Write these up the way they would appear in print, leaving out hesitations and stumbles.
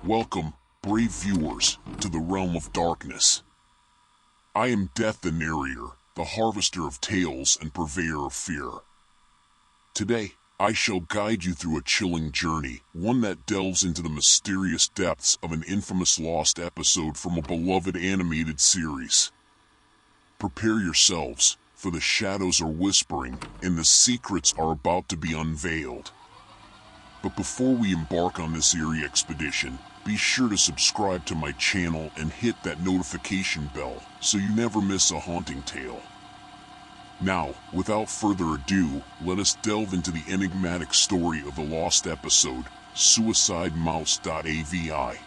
Welcome, brave viewers, to the realm of darkness. I am Death the Narrator, the harvester of tales and purveyor of fear. Today, I shall guide you through a chilling journey, one that delves into the mysterious depths of an infamous lost episode from a beloved animated series. Prepare yourselves, for the shadows are whispering, and the secrets are about to be unveiled. But before we embark on this eerie expedition, be sure to subscribe to my channel and hit that notification bell so you never miss a haunting tale. Now, without further ado, let us delve into the enigmatic story of the lost episode, Suicidemouse avi.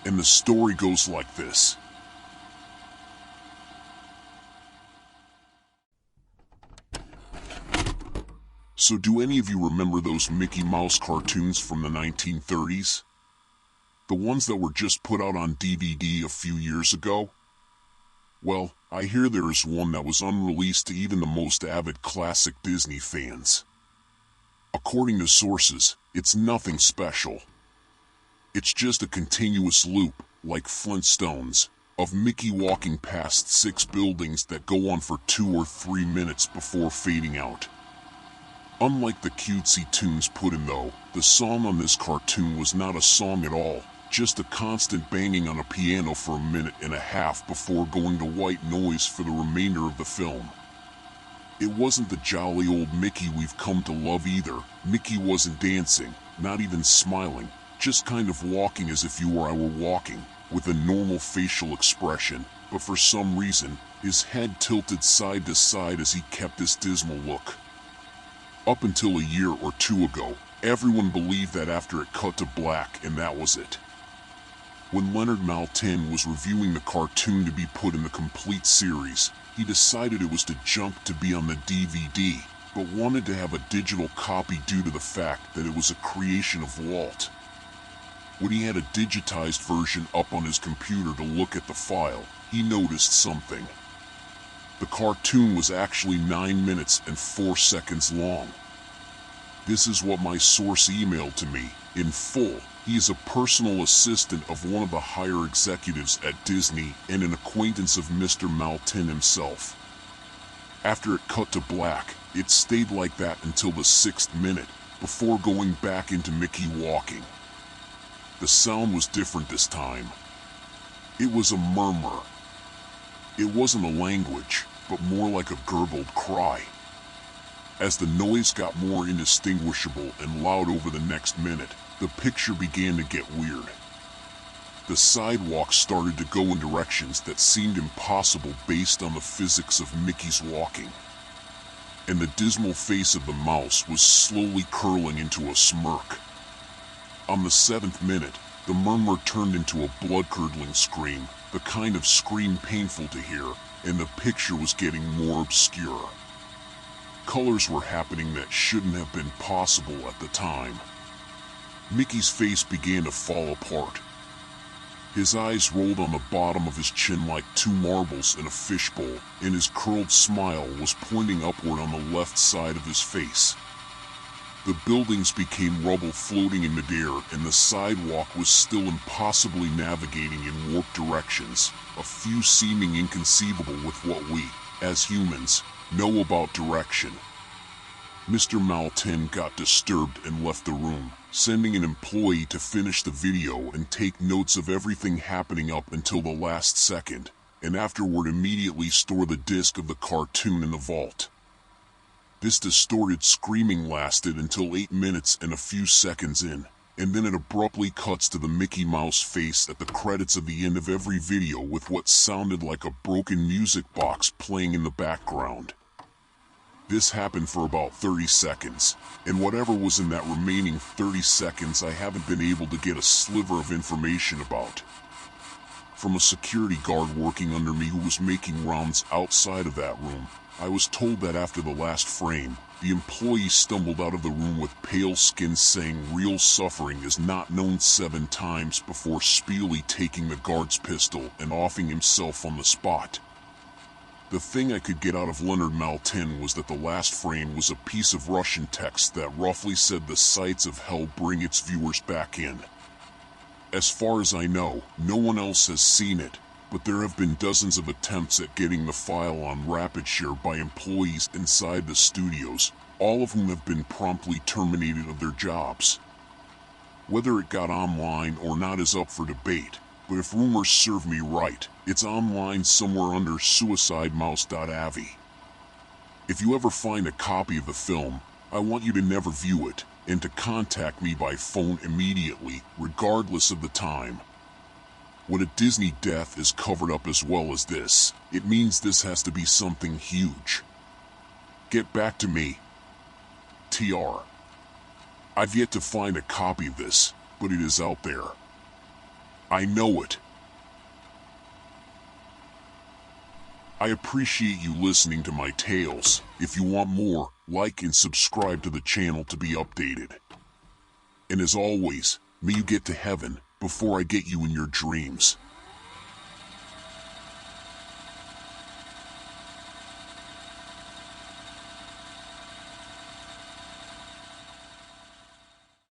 And the story goes like this. So do any of you remember those Mickey Mouse cartoons from the 1930s? The ones that were just put out on DVD a few years ago? Well, I hear there is one that was unreleased to even the most avid classic Disney fans. According to sources, it's nothing special. It's just a continuous loop, like Flintstones, of Mickey walking past 6 buildings that go on for 2 or 3 minutes before fading out. Unlike the cutesy tunes put in though, the song on this cartoon was not a song at all, just a constant banging on a piano for a minute and a half before going to white noise for the remainder of the film. It wasn't the jolly old Mickey we've come to love either. Mickey wasn't dancing, not even smiling, just kind of walking as if you or I were walking, with a normal facial expression, but for some reason, his head tilted side to side as he kept this dismal look. Up until a year or 2 ago, everyone believed that after it cut to black and that was it. When Leonard Maltin was reviewing the cartoon to be put in the complete series, he decided it was to jump to be on the DVD, but wanted to have a digital copy due to the fact that it was a creation of Walt. When he had a digitized version up on his computer to look at the file, he noticed something. The cartoon was actually 9 minutes and 4 seconds long. This is what my source emailed to me, in full. He is a personal assistant of one of the higher executives at Disney and an acquaintance of Mr. Maltin himself. After it cut to black, it stayed like that until the 6th minute, before going back into Mickey walking. The sound was different this time. It was a murmur. It wasn't a language, but more like a gurgled cry. As the noise got more indistinguishable and loud over the next minute, the picture began to get weird. The sidewalk started to go in directions that seemed impossible based on the physics of Mickey's walking. And the dismal face of the mouse was slowly curling into a smirk. On the 7th minute, the murmur turned into a blood-curdling scream, the kind of scream painful to hear, and the picture was getting more obscure. Colors were happening that shouldn't have been possible at the time. Mickey's face began to fall apart. His eyes rolled on the bottom of his chin like 2 marbles in a fishbowl, and his curled smile was pointing upward on the left side of his face. The buildings became rubble floating in midair, and the sidewalk was still impossibly navigating in warped directions, a few seeming inconceivable with what we, as humans, know about direction. Mr. Maltin got disturbed and left the room, sending an employee to finish the video and take notes of everything happening up until the last second, and afterward immediately store the disc of the cartoon in the vault. This distorted screaming lasted until 8 minutes and a few seconds in, and then it abruptly cuts to the Mickey Mouse face at the credits of the end of every video with what sounded like a broken music box playing in the background. This happened for about 30 seconds, and whatever was in that remaining 30 seconds I haven't been able to get a sliver of information about. From a security guard working under me who was making rounds outside of that room, I was told that after the last frame, the employee stumbled out of the room with pale skin saying real suffering is not known 7 times before speedily taking the guard's pistol and offing himself on the spot. The thing I could get out of Leonard Maltin was that the last frame was a piece of Russian text that roughly said the sights of hell bring its viewers back in. As far as I know, no one else has seen it, but there have been dozens of attempts at getting the file on RapidShare by employees inside the studios, all of whom have been promptly terminated of their jobs. Whether it got online or not is up for debate, but if rumors serve me right, it's online somewhere under Suicidemouse avi. If you ever find a copy of the film, I want you to never view it, and to contact me by phone immediately, regardless of the time. When a Disney death is covered up as well as this, it means this has to be something huge. Get back to me. TR. I've yet to find a copy of this, but it is out there. I know it. I appreciate you listening to my tales. If you want more, like and subscribe to the channel to be updated. And as always, may you get to heaven before I get you in your dreams.